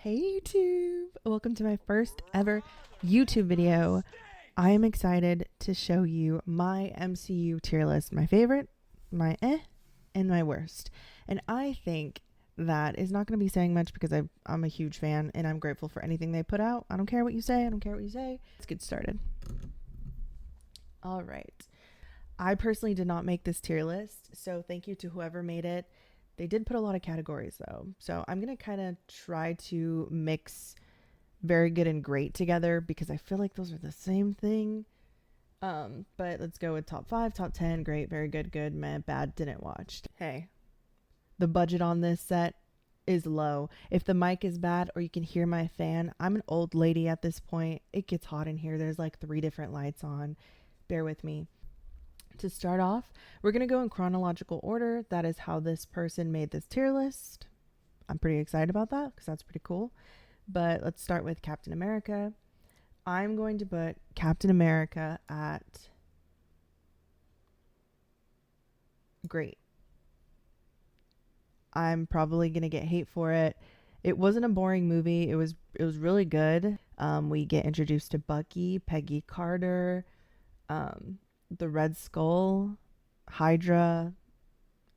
Hey YouTube! Welcome to my first ever YouTube video. I am excited to show you my MCU tier list. My favorite, my and my worst. And I think that is not going to be saying much because I'm a huge fan and I'm grateful for anything they put out. I don't care what you say. I don't care what you say. Let's get started. All right. I personally did not make this tier list, so thank you to whoever made it. They did put a lot of categories though, so I'm gonna kind of try to mix very good and great together because I feel like those are the same thing. But let's go with top 5, top 10, great, very good, good, meh, bad, didn't watch. Hey, the budget on this set is low. If the mic is bad or you can hear my fan, I'm an old lady at this point. It gets hot in here. There's like 3 different lights on. Bear with me. To start off, we're going to go in chronological order. That is how this person made this tier list. I'm pretty excited about that because that's pretty cool. But let's start with Captain America. I'm going to put Captain America at great. I'm probably going to get hate for it. It wasn't a boring movie. It was really good. We get introduced to Bucky, Peggy Carter, the Red Skull, Hydra.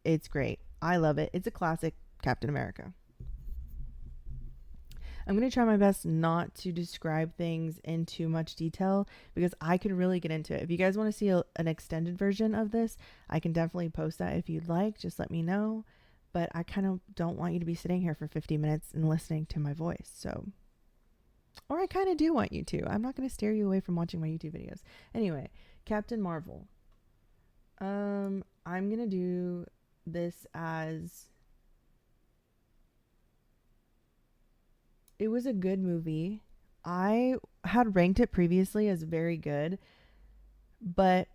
It's great. I love it. It's a classic Captain America. I'm going to try my best not to describe things in too much detail because I could really get into it. If you guys want to see an extended version of this, I can definitely post that if you'd like. Just let me know. But I kind of don't want you to be sitting here for 50 minutes and listening to my voice. So, or I kind of do want you to. I'm not going to steer you away from watching my YouTube videos. Anyway, Captain Marvel. I'm going to do this as it was a good movie. I had ranked it previously as very good, but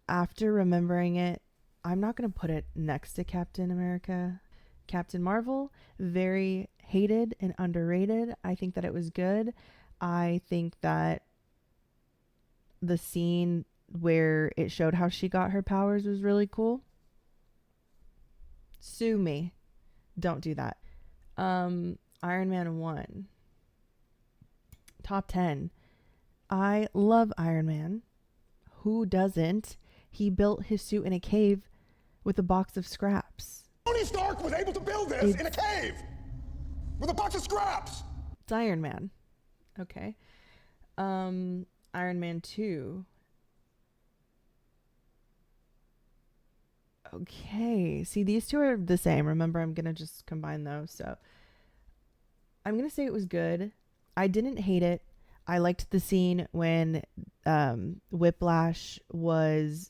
after remembering it, I'm not going to put it next to Captain America. Captain Marvel, very hated and underrated. I think that it was good. I think that the scene where it showed how she got her powers was really cool. Sue me. Don't do that. Iron Man 1. Top 10. I love Iron Man. Who doesn't? He built his suit in a cave with a box of scraps. Tony Stark was able to build this in a cave with a box of scraps. It's Iron Man. Okay. Iron Man 2. Okay. See, these two are the same. Remember, I'm going to just combine those. So I'm going to say it was good. I didn't hate it. I liked the scene when Whiplash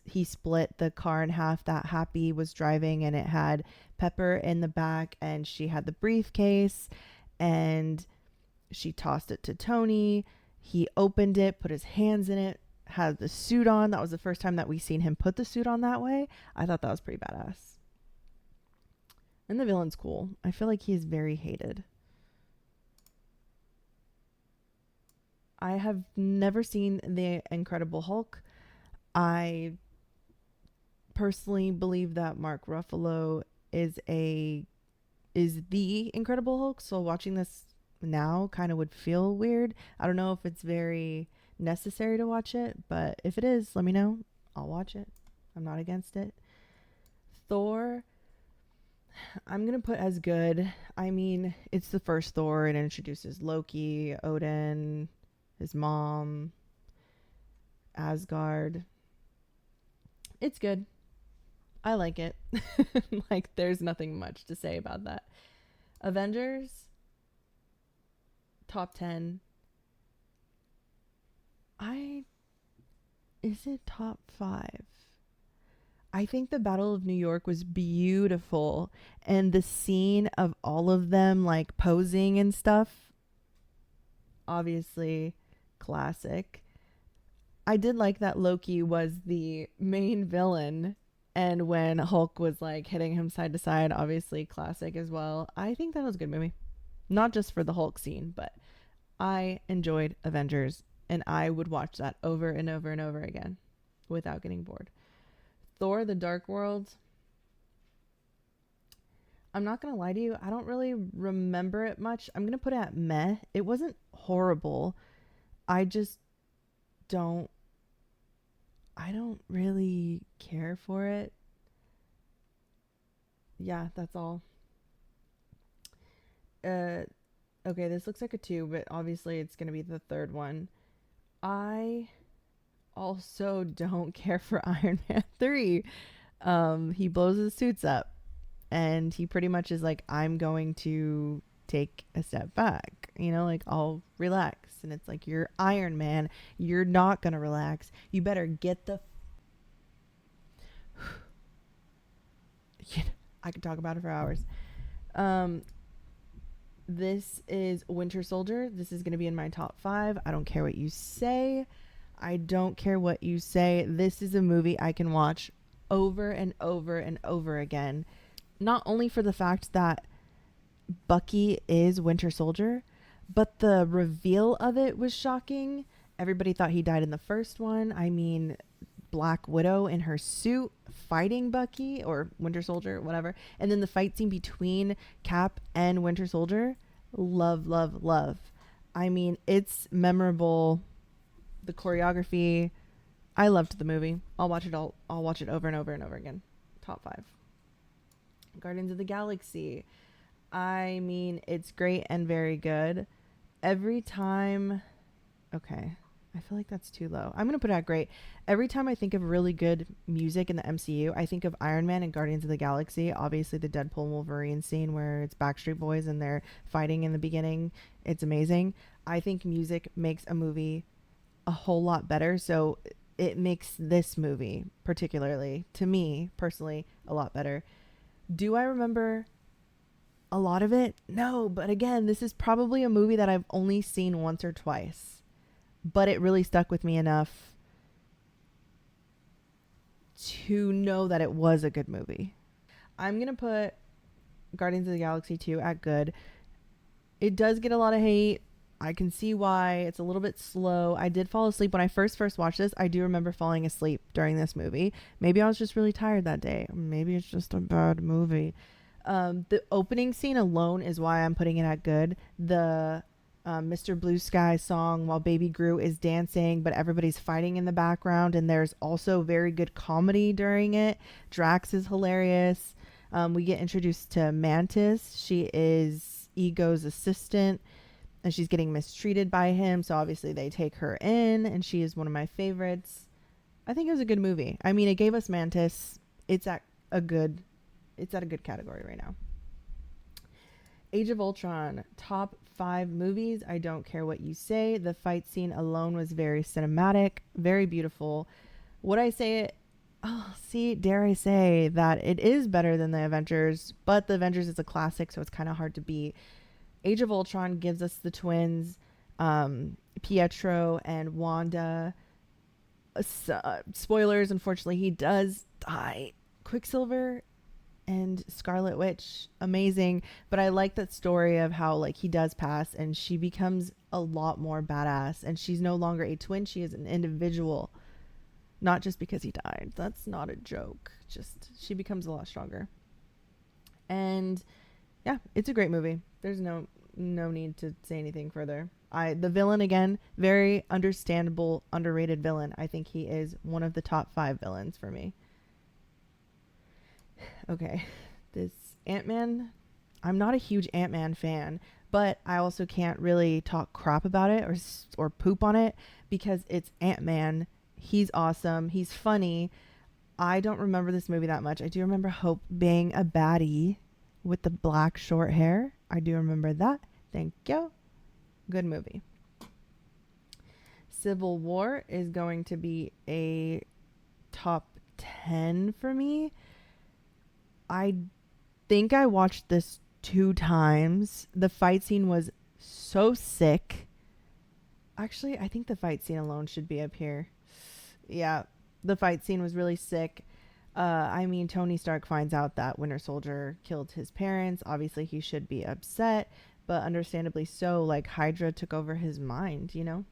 he split the car in half that Happy was driving, and it had Pepper in the back, and she had the briefcase, and she tossed it to Tony. He opened it, put his hands in it, had the suit on. That was the first time that we seen him put the suit on that way. I thought that was pretty badass. And the villain's cool. I feel like he's very hated. I have never seen The Incredible Hulk. I personally believe that Mark Ruffalo is the Incredible Hulk, so watching this now kind of would feel weird. I don't know if it's very necessary to watch it, but if it is, let me know. I'll watch it. I'm not against it. Thor, I'm going to put as good. I mean, it's the first Thor. It introduces Loki, Odin, his mom, Asgard. It's good. I like it. Like, there's nothing much to say about that. Avengers, top 10. Is it top 5? I think the Battle of New York was beautiful, and the scene of all of them like posing and stuff, obviously classic. I did like that Loki was the main villain, and when Hulk was like hitting him side to side, obviously classic as well. I think that was a good movie. Not just for the Hulk scene, but I enjoyed Avengers, and I would watch that over and over and over again without getting bored. Thor: The Dark World. I'm not gonna lie to you, I don't really remember it much. I'm gonna put it at meh. It wasn't horrible. I just don't I don't really care for it. Yeah, that's all. Uh okay, this looks like a 2, but obviously it's gonna be the third one. I also don't care for Iron Man 3. He blows his suits up and he pretty much is like, I'm going to take a step back, like I'll relax. And it's like, you're Iron Man. You're not going to relax. You better get the. I could talk about it for hours. Um, this is Winter Soldier. This is going to be in my top 5. I don't care what you say. I don't care what you say. This is a movie I can watch over and over and over again. Not only for the fact that Bucky is Winter Soldier, but the reveal of it was shocking. Everybody thought he died in the first one. I mean, Black Widow in her suit fighting Bucky or Winter Soldier, whatever. And then the fight scene between Cap and Winter Soldier. Love, love, love. I mean, it's memorable. The choreography. I loved the movie. I'll watch it over and over and over again. Top 5. Guardians of the Galaxy. I mean, it's great and very good. Every time... Okay, I feel like that's too low. I'm going to put it at great. Every time I think of really good music in the MCU, I think of Iron Man and Guardians of the Galaxy. Obviously, the Deadpool and Wolverine scene where it's Backstreet Boys and they're fighting in the beginning. It's amazing. I think music makes a movie a whole lot better. So it makes this movie, particularly, to me, personally, a lot better. Do I remember a lot of it? No, but again, this is probably a movie that I've only seen once or twice, but it really stuck with me enough to know that it was a good movie. I'm going to put Guardians of the Galaxy 2 at good. It does get a lot of hate. I can see why. It's a little bit slow. I did fall asleep when I first watched this. I do remember falling asleep during this movie. Maybe I was just really tired that day. Maybe it's just a bad movie. The opening scene alone is why I'm putting it at good. The Mr. Blue Sky song while Baby Groot is dancing, but everybody's fighting in the background, and there's also very good comedy during it. Drax is hilarious. We get introduced to Mantis. She is Ego's assistant, and she's getting mistreated by him, so obviously they take her in, and she is one of my favorites. I think it was a good movie. I mean, it gave us Mantis. It's at a good category right now. Age of Ultron, top 5 movies. I don't care what you say. The fight scene alone was very cinematic, very beautiful. Would I say it? Oh, see, dare I say that it is better than the Avengers, but the Avengers is a classic, so it's kind of hard to beat. Age of Ultron gives us the twins, Pietro and Wanda. Spoilers, unfortunately, he does die. Quicksilver and Scarlet Witch, amazing. But I like that story of how like he does pass and she becomes a lot more badass, and she's no longer a twin. She is an individual, not just because he died. That's not a joke. Just she becomes a lot stronger. And yeah, it's a great movie. There's no need to say anything further. The villain, again, very understandable, underrated villain. I think he is one of the top 5 villains for me. Okay, this Ant-Man, I'm not a huge Ant-Man fan, but I also can't really talk crap about it or poop on it because it's Ant-Man. He's awesome. He's funny. I don't remember this movie that much. I do remember Hope being a baddie with the black short hair. I do remember that. Thank you. Good movie. Civil War is going to be a top 10 for me. I think I watched this 2 times. The fight scene was so sick. Actually, I think the fight scene alone should be up here. Yeah, the fight scene was really sick. I mean, Tony Stark finds out that Winter Soldier killed his parents. Obviously, he should be upset, but understandably so. Like, Hydra took over his mind, you know?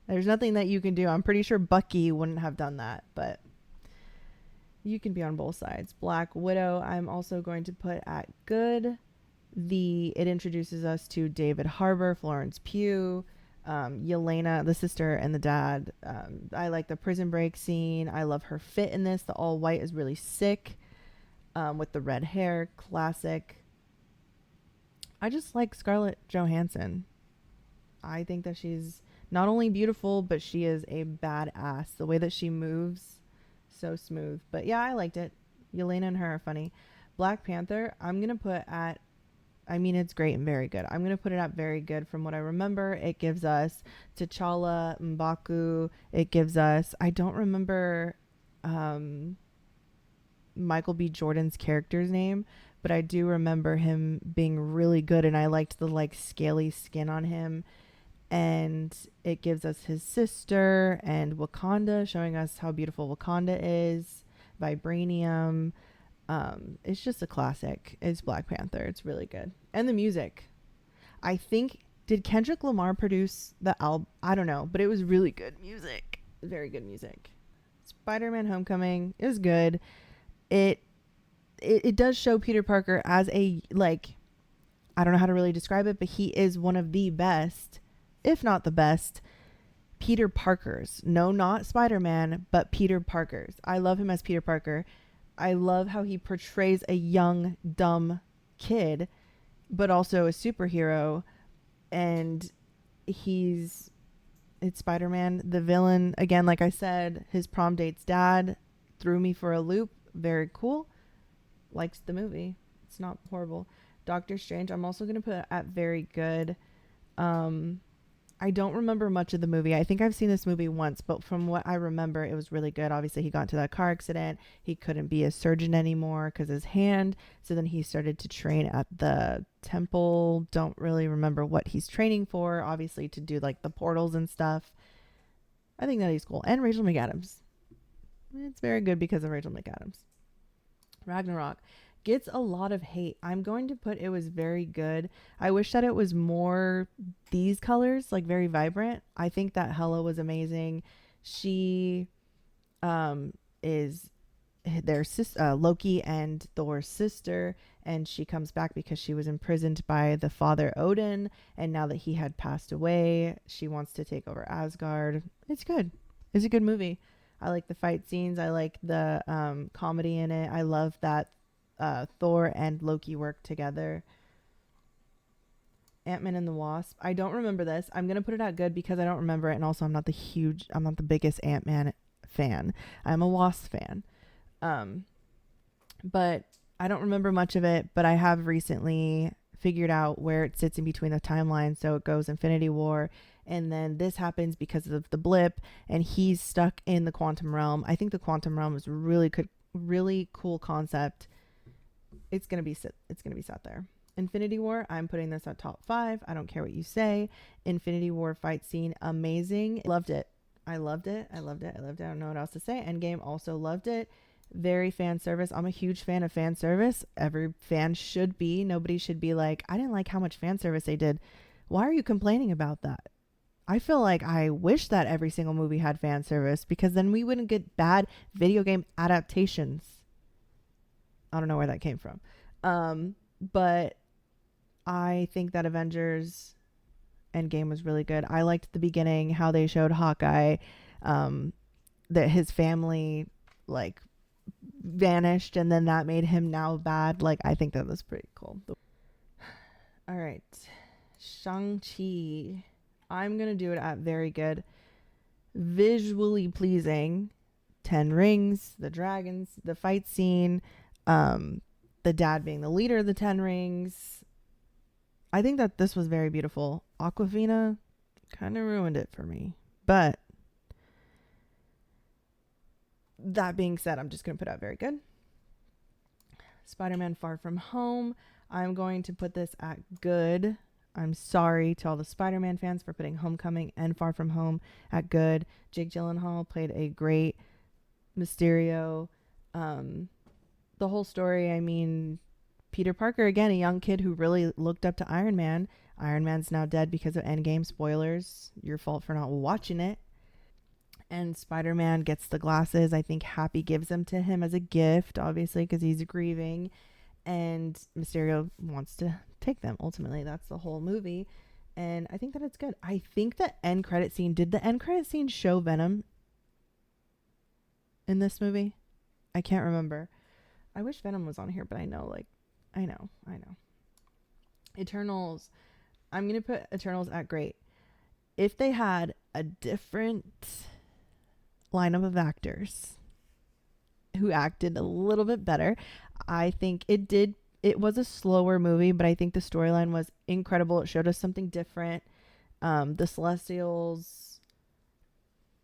There's nothing that you can do. I'm pretty sure Bucky wouldn't have done that, but You can be on both sides. Black Widow, I'm also going to put at good. It introduces us to David Harbour, Florence Pugh, Yelena, the sister, and the dad. I like the prison break scene. I love her fit in this. The all white is really sick, with the red hair, classic. I just like Scarlett Johansson. I think that she's not only beautiful, but she is a badass. The way that she moves, so smooth. But yeah, I liked it. Yelena and her are funny. Black Panther, I'm going to put at, I mean, it's great and very good. I'm going to put it at very good from what I remember. It gives us T'Challa, M'Baku. It gives us, I don't remember Michael B. Jordan's character's name, but I do remember him being really good, and I liked the like scaly skin on him. And it gives us his sister and Wakanda, showing us how beautiful Wakanda is. Vibranium. It's just a classic. It's Black Panther. It's really good. And the music. I think, did Kendrick Lamar produce the album? I don't know, but it was really good music. Very good music. Spider-Man Homecoming is good. It does show Peter Parker as a, like, I don't know how to really describe it, but he is one of the best, if not the best, Peter Parkers. No, not Spider-Man, but Peter Parkers. I love him as Peter Parker. I love how he portrays a young, dumb kid, but also a superhero. And it's Spider-Man. The villain, again, like I said, his prom date's dad threw me for a loop. Very cool. Likes the movie. It's not horrible. Doctor Strange, I'm also going to put at very good. I don't remember much of the movie. I think I've seen this movie once, but from what I remember, it was really good. Obviously, he got into that car accident. He couldn't be a surgeon anymore because his hand. So then he started to train at the temple. Don't really remember what he's training for, obviously, to do like the portals and stuff. I think that he's cool. And Rachel McAdams. It's very good because of Rachel McAdams. Ragnarok gets a lot of hate. I'm going to put it was very good. I wish that it was more these colors, like very vibrant. I think that Hela was amazing. She is their sister, Loki and Thor's sister, and she comes back because she was imprisoned by the father Odin, and now that he had passed away, she wants to take over Asgard. It's good. It's a good movie. I like the fight scenes. I like the comedy in it. I love that Thor and Loki work together. Ant-Man and the Wasp. I don't remember this. I'm going to put it at good because I don't remember it. And also I'm not the biggest Ant-Man fan. I'm a Wasp fan. But I don't remember much of it, but I have recently figured out where it sits in between the timelines. So it goes Infinity War, and then this happens because of the blip, and he's stuck in the quantum realm. I think the quantum realm is really cool concept. It's gonna be sat there. Infinity War, I'm putting this at top 5. I don't care what you say. Infinity War fight scene, amazing. Loved it. I loved it. I don't know what else to say. Endgame, also loved it. Very fan service. I'm a huge fan of fan service. Every fan should be. Nobody should be like, I didn't like how much fan service they did. Why are you complaining about that? I feel like I wish that every single movie had fan service, because then we wouldn't get bad video game adaptations. I don't know where that came from. But I think that Avengers Endgame was really good. I liked the beginning, how they showed Hawkeye, that his family like vanished, and then that made him now bad. Like, I think that was pretty cool. All right. Shang-Chi. I'm going to do it at very good. Visually pleasing. 10 rings, the dragons, the fight scene, the dad being the leader of the 10 rings. I think that this was very beautiful. Aquafina kind of ruined it for me. But that being said, I'm just going to put out very good. Spider-Man Far From Home. I'm going to put this at good. I'm sorry to all the Spider-Man fans for putting Homecoming and Far From Home at good. Jake Gyllenhaal played a great Mysterio. The whole story, I mean, Peter Parker, again, a young kid who really looked up to Iron Man. Iron Man's now dead because of Endgame. Spoilers. Your fault for not watching it. And Spider-Man gets the glasses. I think Happy gives them to him as a gift, obviously, because he's grieving. And Mysterio wants to take them. Ultimately, that's the whole movie. And I think that it's good. I think the end credit scene, did the end credit scene show Venom in this movie? I can't remember. I wish Venom was on here, but I know. Eternals. I'm going to put Eternals at great. If they had a different lineup of actors who acted a little bit better, I think it was a slower movie, but I think the storyline was incredible. It showed us something different. The Celestials,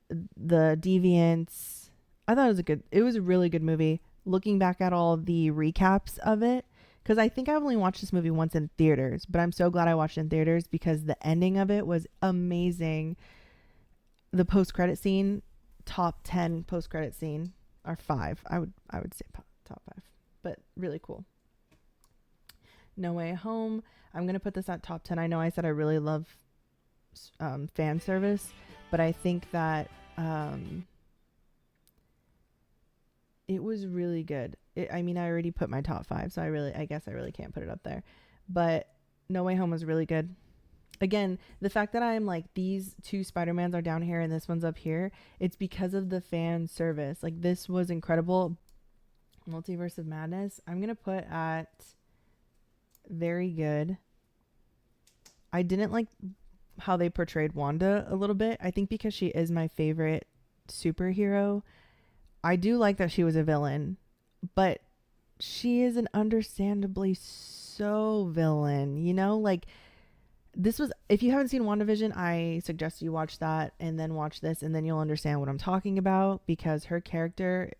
the Deviants. I thought it was a really good movie. Looking back at all the recaps of it, because I think I only watched this movie once in theaters, but I'm so glad I watched it in theaters because the ending of it was amazing. The post-credit scene, top 10 post-credit scene, or 5. I would say top 5, but really cool. No Way Home. I'm going to put this at top 10. I know I said I really love fan service, but I think that it was really good. I already put my top 5, so I guess I really can't put it up there. But No Way Home was really good. Again, the fact that I'm like, these two Spider-Mans are down here and this one's up here, it's because of the fan service. Like, this was incredible. Multiverse of Madness, I'm going to put at very good. I didn't like how they portrayed Wanda a little bit. I think because she is my favorite superhero. I do like that she was a villain, but she is an understandably so villain, you know? Like, this was, if you haven't seen WandaVision, I suggest you watch that and then watch this, and then you'll understand what I'm talking about, because her character,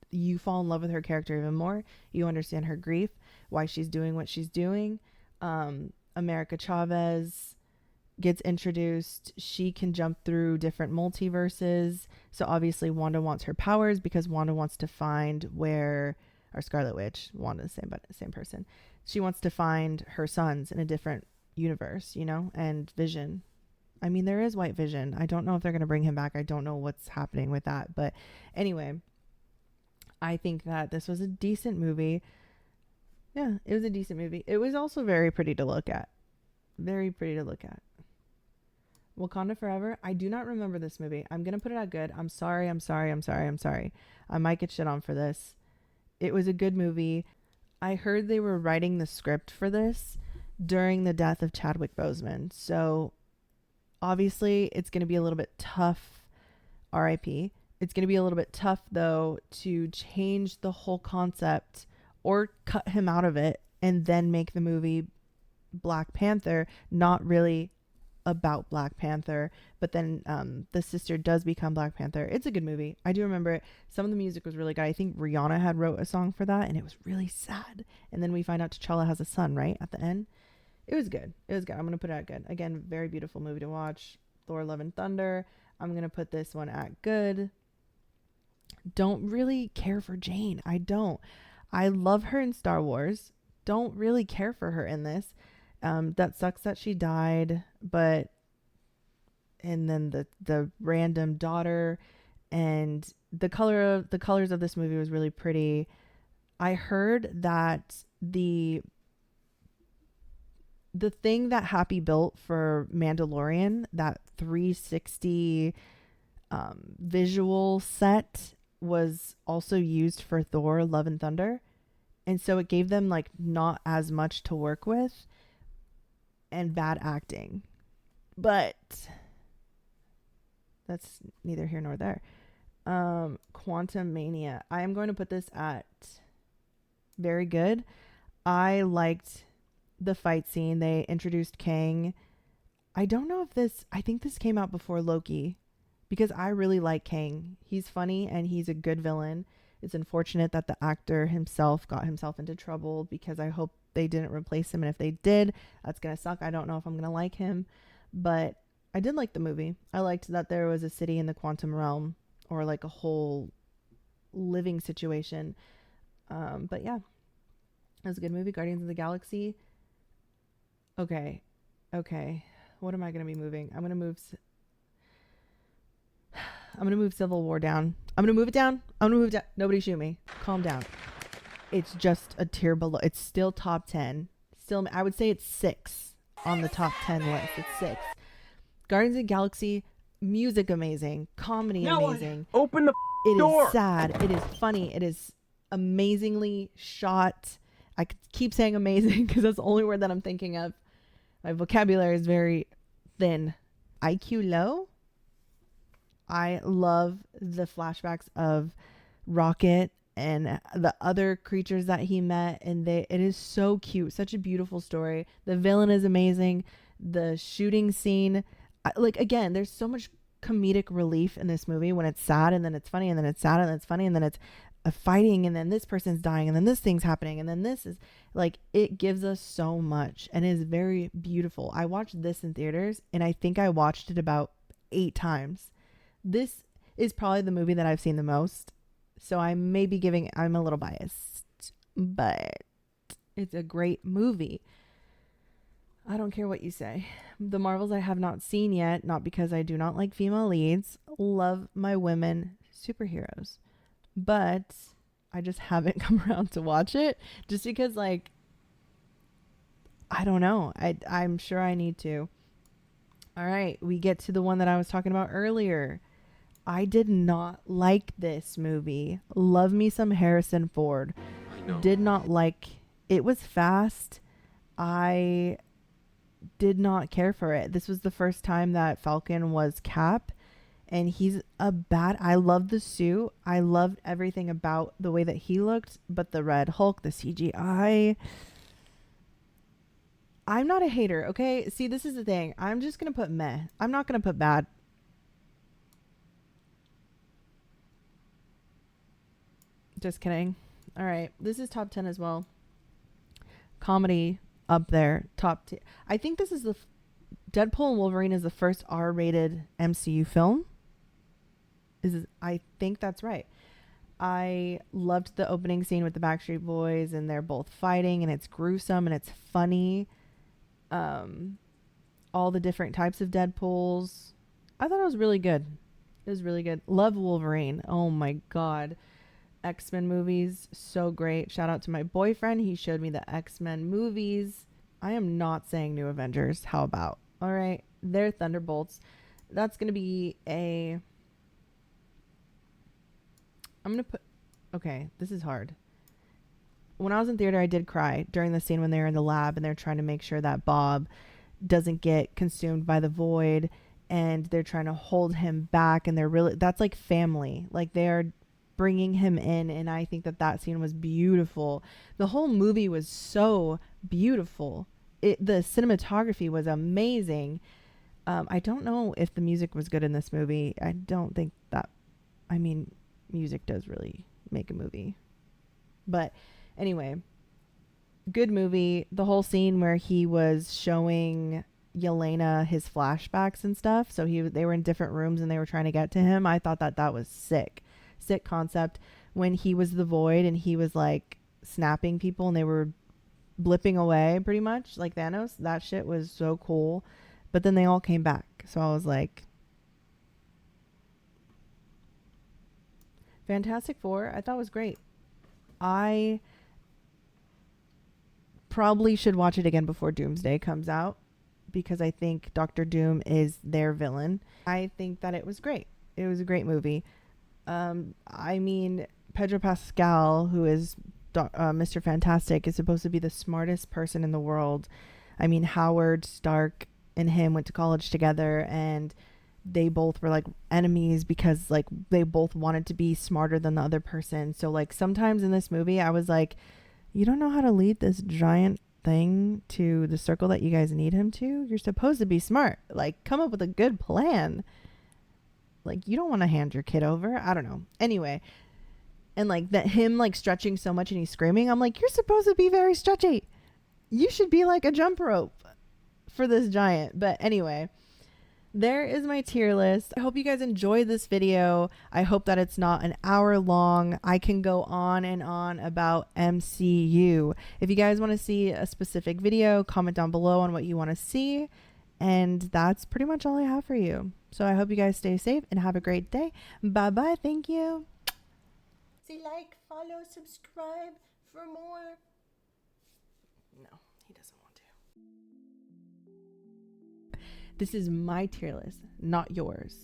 you fall in love with her character even more. You understand her grief, why she's doing what she's doing. America Chavez gets introduced. She can jump through different multiverses. So obviously Wanda wants her powers because Wanda wants to find where, or Scarlet Witch, Wanda, same person. She wants to find her sons in a different universe, you know, and Vision. I mean, there is White Vision. I don't know if they're going to bring him back. I don't know what's happening with that. But anyway, I think that this was a decent movie. Yeah, it was a decent movie. It was also very pretty to look at. Very pretty to look at. Wakanda Forever. I do not remember this movie. I'm going to put it at good. I'm sorry. I might get shit on for this. It was a good movie. I heard they were writing the script for this during the death of Chadwick Boseman. So obviously it's going to be a little bit tough. RIP. It's going to be a little bit tough, though, to change the whole concept or cut him out of it and then make the movie Black Panther not really about Black Panther, but then the sister does become Black Panther. It's a good movie. I do remember it. Some of the music was really good. I think Rihanna had wrote a song for that, and it was really sad. And then we find out T'Challa has a son, right, at the end. It was good. It was good. I'm going to put it at good. Again, very beautiful movie to watch. Thor, Love and Thunder. I'm going to put this one at good. Don't really care for Jane. I don't. I love her in Star Wars. Don't really care for her in this. That sucks that she died, but and then the random daughter, and the colors of this movie was really pretty. I heard that the thing that Happy built for Mandalorian, that 360 visual set, was also used for Thor, Love and Thunder. And so it gave them like not as much to work with and bad acting. But that's neither here nor there. Quantum Mania. I am going to put this at very good. I liked the fight scene. They introduced Kang. I don't know if I think this came out before Loki, because I really like Kang. He's funny and he's a good villain. It's unfortunate that the actor himself got himself into trouble, because I hope they didn't replace him. And if they did, that's going to suck. I don't know if I'm going to like him, but I did like the movie. I liked that there was a city in the quantum realm, or like a whole living situation. But yeah, it was a good movie. Guardians of the Galaxy. Okay. What am I going to be moving? I'm going to move. I'm gonna move Civil War down. I'm gonna move it down. I'm gonna move it down. Nobody shoot me. Calm down. It's just a tier below. It's still top 10. Still, I would say it's 6 on the top 10 list. It's 6. Guardians of the Galaxy, music amazing, comedy amazing. Open the It door. is sad. It is funny. It is amazingly shot. I could keep saying amazing because that's the only word that I'm thinking of. My vocabulary is very thin. IQ low. I love the flashbacks of Rocket and the other creatures that he met, and it is so cute. Such a beautiful story. The villain is amazing. The shooting scene, like, again, there's so much comedic relief in this movie when it's sad and then it's funny and then it's sad and then it's funny and then it's a fighting and then this person's dying and then this thing's happening and then this is like, it gives us so much and is very beautiful. I watched this in theaters and I think I watched it about 8 times. This is probably the movie that I've seen the most, so I'm a little biased, but it's a great movie. I don't care what you say. The Marvels I have not seen yet, not because I do not like female leads. Love my women superheroes. But I just haven't come around to watch it just because, like, I don't know. I'm sure I need to. All right, we get to the one that I was talking about earlier. I did not like this movie. Love me some Harrison Ford. Did not like it. Was fast. I did not care for it. This was the first time that Falcon was Cap, and he's I love the suit. I loved everything about the way that he looked, but the Red Hulk, the CGI. I'm not a hater, okay? See, this is the thing. I'm just going to put meh. I'm not going to put bad. Just kidding. All right. This is top 10 as well. Comedy up there. Top 10. I think this is Deadpool and Wolverine is the first R-rated MCU film. I think that's right. I loved the opening scene with the Backstreet Boys and they're both fighting and it's gruesome and it's funny. All the different types of Deadpools. I thought it was really good. It was really good. Love Wolverine. Oh my God. X-Men movies, so great. Shout out to my boyfriend. He showed me the X-Men movies. I am not saying New Avengers. How about? All right. They're Thunderbolts. That's going to be I'm going to put... Okay, this is hard. When I was in theater, I did cry during the scene when they were in the lab and they're trying to make sure that Bob doesn't get consumed by the void and they're trying to hold him back, and that's like family. Like, they are bringing him in, and I think that scene was beautiful. The whole movie was so beautiful. The cinematography was amazing. I don't know if the music was good in this movie. I don't think that, I mean, music does really make a movie. But anyway, good movie. The whole scene where he was showing Yelena his flashbacks and stuff, so they were in different rooms and they were trying to get to him. I thought that was sick concept. When he was the void and he was like snapping people and they were blipping away pretty much like Thanos, that shit was so cool. But then they all came back, so I was like, Fantastic Four, I thought was great. I probably should watch it again before Doomsday comes out because I think Doctor Doom is their villain. I think that it was great. It was a great movie. I mean, Pedro Pascal, who is Mr. Fantastic, is supposed to be the smartest person in the world. I mean, Howard Stark and him went to college together, and they both were like enemies because like they both wanted to be smarter than the other person. So like sometimes in this movie, I was like, you don't know how to lead this giant thing to the circle that you guys need him to. You're supposed to be smart. Like, come up with a good plan. Like, you don't want to hand your kid over. I don't know. Anyway, and like that him like stretching so much and he's screaming. I'm like, you're supposed to be very stretchy. You should be like a jump rope for this giant. But anyway, there is my tier list. I hope you guys enjoyed this video. I hope that it's not an hour long. I can go on and on about MCU. If you guys want to see a specific video, comment down below on what you want to see. And that's pretty much all I have for you. So I hope you guys stay safe and have a great day. Bye-bye. Thank you. Say like, follow, subscribe for more. No, he doesn't want to. This is my tier list, not yours.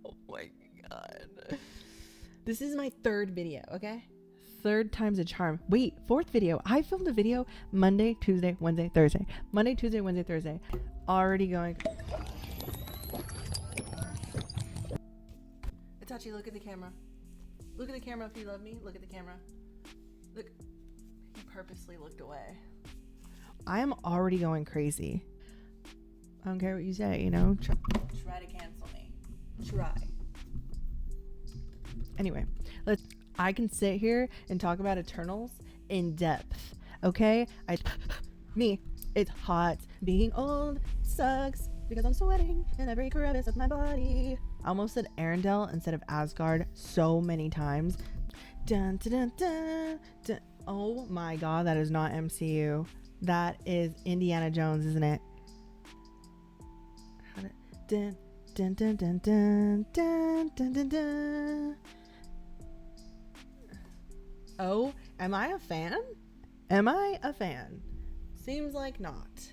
Oh my God. This is my third video, okay? Third time's a charm. Wait, fourth video. I filmed a video Monday, Tuesday, Wednesday, Thursday. Monday, Tuesday, Wednesday, Thursday. Already going. Itachi, look at the camera. Look at the camera if you love me. Look at the camera. Look. He purposely looked away. I am already going crazy. I don't care what you say, you know? Try to cancel me. Try. Anyway, I can sit here and talk about Eternals in depth, okay? It's hot. Being old sucks because I'm sweating in every crevice of my body. I almost said Arendelle instead of Asgard so many times. Dun, dun, dun, dun, dun. Oh my God, that is not MCU. That is Indiana Jones, isn't it? Dun, dun, dun, dun, dun, dun, dun, dun, dun. Oh, am I a fan? Am I a fan? Seems like not.